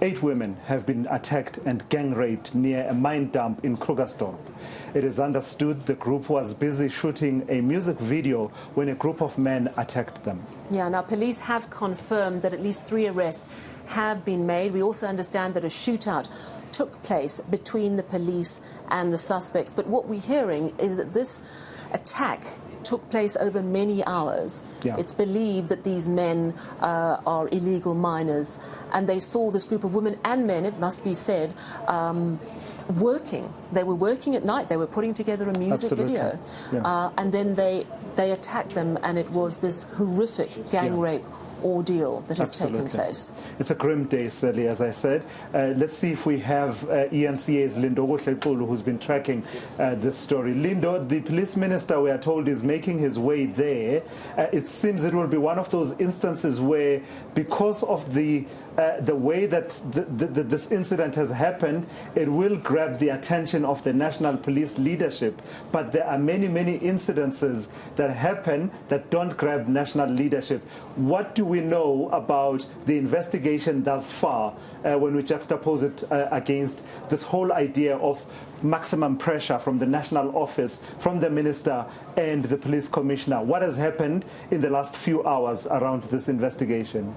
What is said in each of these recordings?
8 women have been attacked and gang raped near a mine dump in Krugersdorp. It is understood the group was busy shooting a music video when a group of men attacked them. Yeah, now police have confirmed that at least 3 arrests have been made. We also understand that a shootout took place between the police and the suspects. But what we're hearing is that this attack took place over many hours. Yeah. It's believed that these men are illegal miners, and they saw this group of women and men, it must be said, working. They were working at night. They were putting together a music video. Yeah. And then they attacked them, and it was this horrific gang rape ordeal that has taken place. It's a grim day, Sally, as I said. Let's see if we have eNCA's Lindokuhle Xulu, who's been tracking this story. Lindo, the police minister, we are told, is making his way there. It seems it will be one of those instances where, because of the way that this incident has happened, it will grab the attention of the national police leadership. But there are many, many incidences that happen that don't grab national leadership. What do we know about the investigation thus far when we juxtapose it against this whole idea of maximum pressure from the national office, from the minister and the police commissioner? What has happened in the last few hours around this investigation?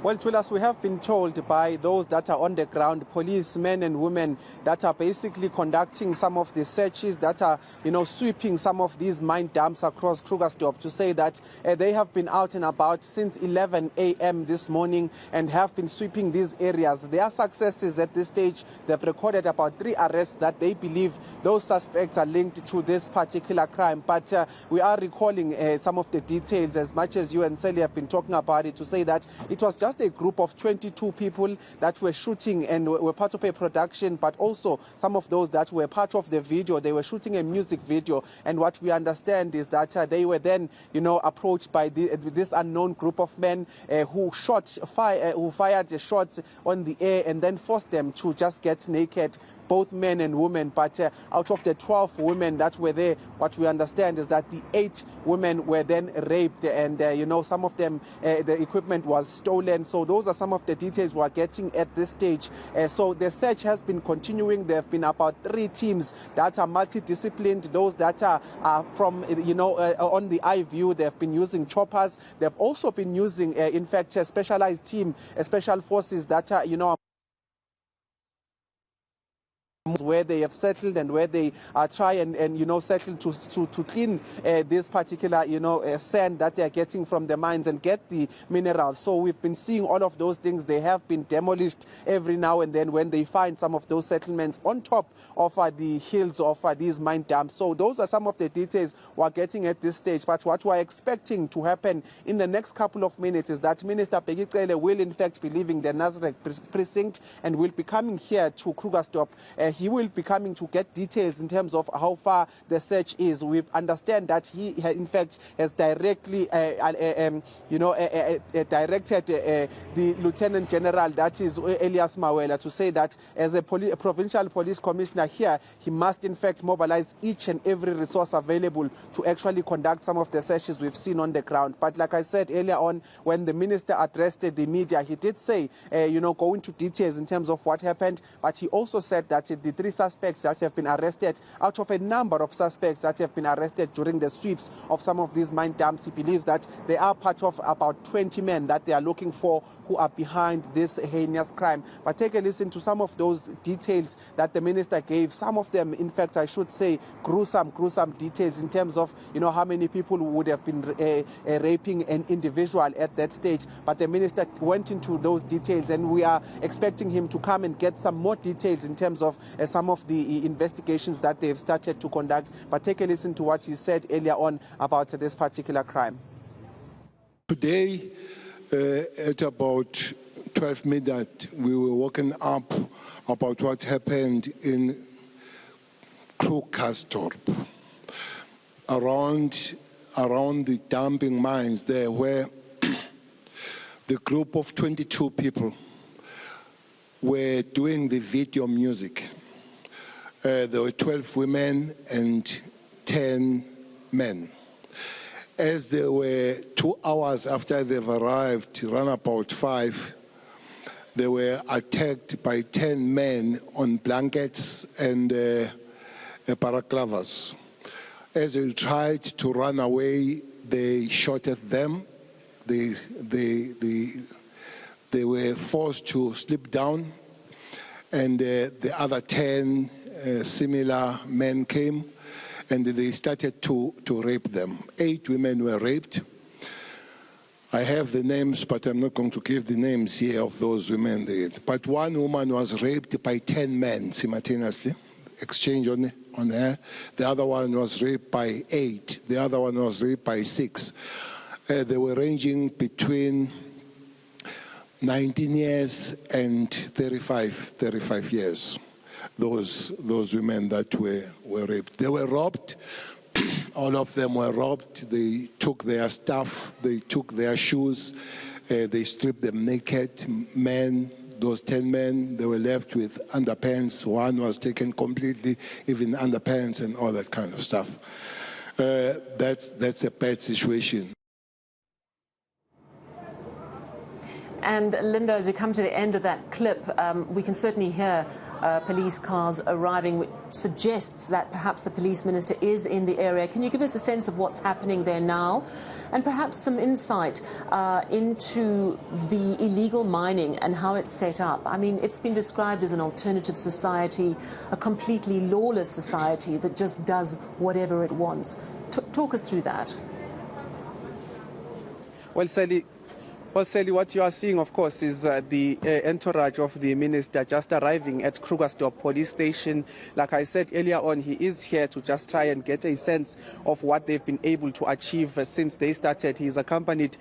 Well, Tulas, we have been told by those that are on the ground, policemen and women that are basically conducting some of the searches, that are, sweeping some of these mine dumps across Krugersdorp, to say that they have been out and about since 11 a.m. this morning and have been sweeping these areas. Their successes at this stage, they've recorded about 3 arrests that they believe those suspects are linked to this particular crime. But we are recalling some of the details, as much as you and Sally have been talking about it, to say that it was just a group of 22 people that were shooting and were part of a production, but also some of those that were part of the video. They were shooting a music video, and what we understand is that they were then, approached by this unknown group of men who fired the shots on the air and then forced them to just get naked, both men and women. But out of the 12 women that were there, what we understand is that the 8 women were then raped, and some of them, the equipment was stolen. So those are some of the details we are getting at this stage. So the search has been continuing. There have been about 3 teams that are multidisciplined. Those that are from on the eye view, they have been using choppers. They have also been using in fact a specialized team, special forces that are where they have settled and where they try and settle to clean this particular sand that they are getting from the mines and get the minerals. So we've been seeing all of those things. They have been demolished every now and then when they find some of those settlements on top of the hills of these mine dumps. So those are some of the details we're getting at this stage. But what we're expecting to happen in the next couple of minutes is that Minister Bheki will in fact be leaving the Nasrec precinct and will be coming here to Krugersdorp. He will be coming to get details in terms of how far the search is. We understand that he, in fact, has directly, directed the Lieutenant General, that is Elias Mawela, to say that as a provincial police commissioner here, he must, in fact, mobilize each and every resource available to actually conduct some of the searches we've seen on the ground. But like I said earlier on, when the minister addressed the media, he did say, go into details in terms of what happened, but he also said that the 3 suspects that have been arrested, out of a number of suspects that have been arrested during the sweeps of some of these mine dumps, he believes that they are part of about 20 men that they are looking for who are behind this heinous crime. But take a listen to some of those details that the minister gave. Some of them, in fact, I should say, gruesome details in terms of, how many people would have been raping an individual at that stage. But the minister went into those details, and we are expecting him to come and get some more details in terms of some of the investigations that they've started to conduct. But take a listen to what he said earlier on about this particular crime. Today, at about 12 midnight, we were woken up about what happened in Krugersdorp, around the dumping mines there, where the group of 22 people were doing the video music. There were 12 women and 10 men. as they were 2 hours after they've arrived, around about 5, they were attacked by 10 men on blankets and balaclavas. As they tried to run away, they shot at them. They were forced to slip down, and the other 10 similar men came, and they started to rape them. 8 women were raped. I have the names, but I'm not going to give the names here of those women. But one woman was raped by 10 men simultaneously, exchange on her. The other one was raped by 8. The other one was raped by 6. They were ranging between 19 years and 35 years. Those women that were raped. They were robbed. All of them were robbed. They took their stuff. They took their shoes. They stripped them naked. Men, those 10 men, they were left with underpants. One was taken completely, even underpants and all that kind of stuff. That's a bad situation. And Linda, as we come to the end of that clip, we can certainly hear police cars arriving, which suggests that perhaps the police minister is in the area. Can you give us a sense of what's happening there now, and perhaps some insight into the illegal mining and how it's set up? I mean, it's been described as an alternative society, a completely lawless society that just does whatever it wants. Talk us through that. Well, Sally, what you are seeing, of course, is the entourage of the minister just arriving at Krugersdorp police station. Like I said earlier on, he is here to just try and get a sense of what they've been able to achieve since they started. He is accompanied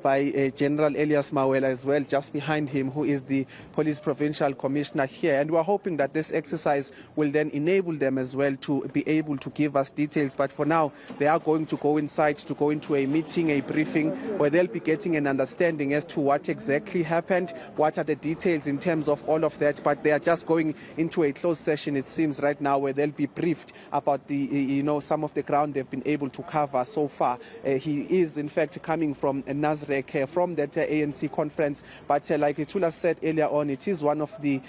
by General Elias Mawela as well, just behind him, who is the police provincial commissioner here. And we're hoping that this exercise will then enable them as well to be able to give us details. But for now, they are going to go inside to go into a meeting, a briefing, where they'll be getting an understanding as to what exactly happened, what are the details in terms of all of that. But they are just going into a closed session, it seems, right now, where they'll be briefed about the, some of the ground they've been able to cover so far. He is, in fact, coming from Nasrec, from that ANC conference. But like Itula said earlier on, it is one of the,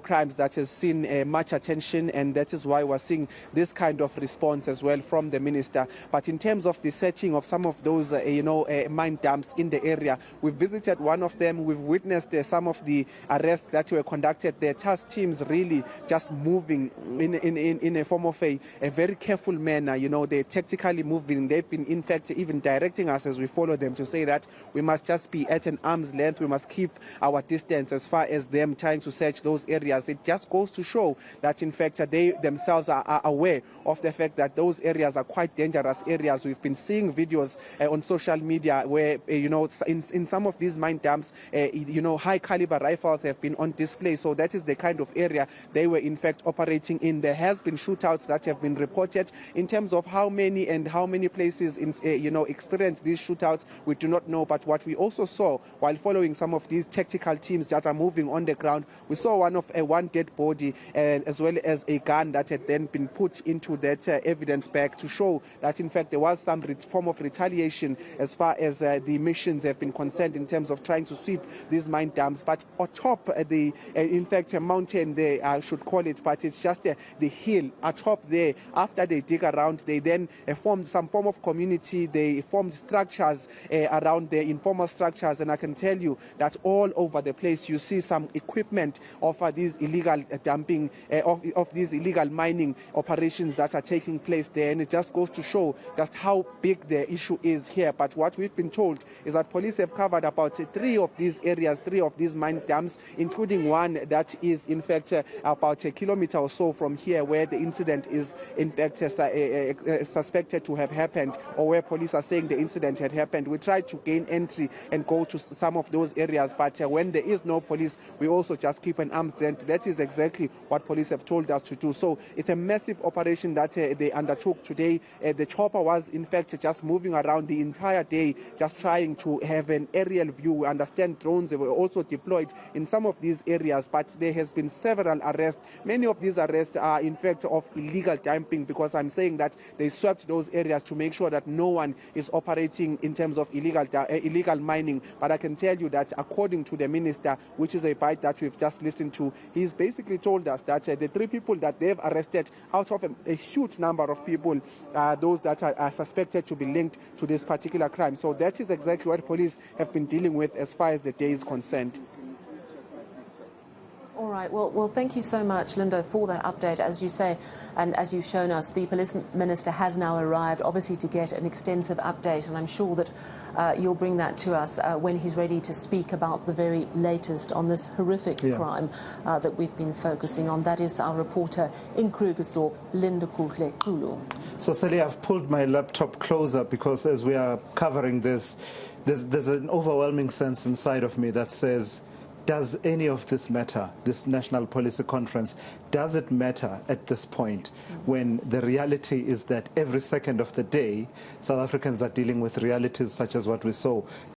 crimes that has seen much attention, and that is why we're seeing this kind of response as well from the minister. But in terms of the setting of some of those, mine dumps in the area, we've visited one of them. We've witnessed some of the arrests that were conducted. The task teams really just moving in a form of a very careful manner. They're tactically moving. They've been, in fact, even directing us as we follow them to say that we must just be at an arm's length. We must keep our distance as far as them trying to search those areas. It just goes to show that, in fact, they themselves are aware of the fact that those areas are quite dangerous areas. We've been seeing videos on social media where, in some of these mine dumps, high caliber rifles have been on display. So that is the kind of area they were, in fact, operating in. There has been shootouts that have been reported. In terms of how many places experienced these shootouts, we do not know. But what we also saw while following some of these tactical teams that are moving on the ground, we saw one dead body, as well as a gun that had then been put into that evidence bag to show that, in fact, there was some form of retaliation as far as the missions have been concerned in terms of trying to sweep these mine dumps. But atop in fact, a mountain there, I should call it, but it's just the hill atop there. After they dig around, they then formed some form of community. They formed structures around the informal structures, and I can tell you that all over the place you see some equipment of these illegal dumping, of these illegal mining operations that are taking place there. And it just goes to show just how big the issue is here. But what we've been told is that police have covered about 3 of these areas, 3 of these mine dumps, including one that is, in fact, about a kilometer or so from here, where the incident is, in fact, suspected to have happened, or where police are saying the incident had happened. We tried to gain entry and go to some of those areas, but when there is no police, we also just keep an arm's length. That is exactly what police have told us to do. So it's a massive operation that they undertook today. The chopper was, in fact, just moving around the entire day, just trying to have an area aerial view. We understand drones were also deployed in some of these areas, but there has been several arrests. Many of these arrests are in fact of illegal dumping, because I'm saying that they swept those areas to make sure that no one is operating in terms of illegal mining. But I can tell you that according to the minister, which is a bite that we've just listened to, he's basically told us that the 3 people that they've arrested out of a huge number of people, those that are suspected to be linked to this particular crime. So that is exactly what police have been dealing with as far as the day is concerned. All right. Well, thank you so much, Lindo, for that update. As you say, and as you've shown us, the police minister has now arrived, obviously to get an extensive update, and I'm sure that you'll bring that to us when he's ready to speak about the very latest on this horrific crime that we've been focusing on. That is our reporter in Krugersdorp, Lindokuhle Xulu. So, Sally, I've pulled my laptop closer because as we are covering this, there's an overwhelming sense inside of me that says, does any of this matter, this National Policy Conference? Does it matter at this point when the reality is that every second of the day, South Africans are dealing with realities such as what we saw?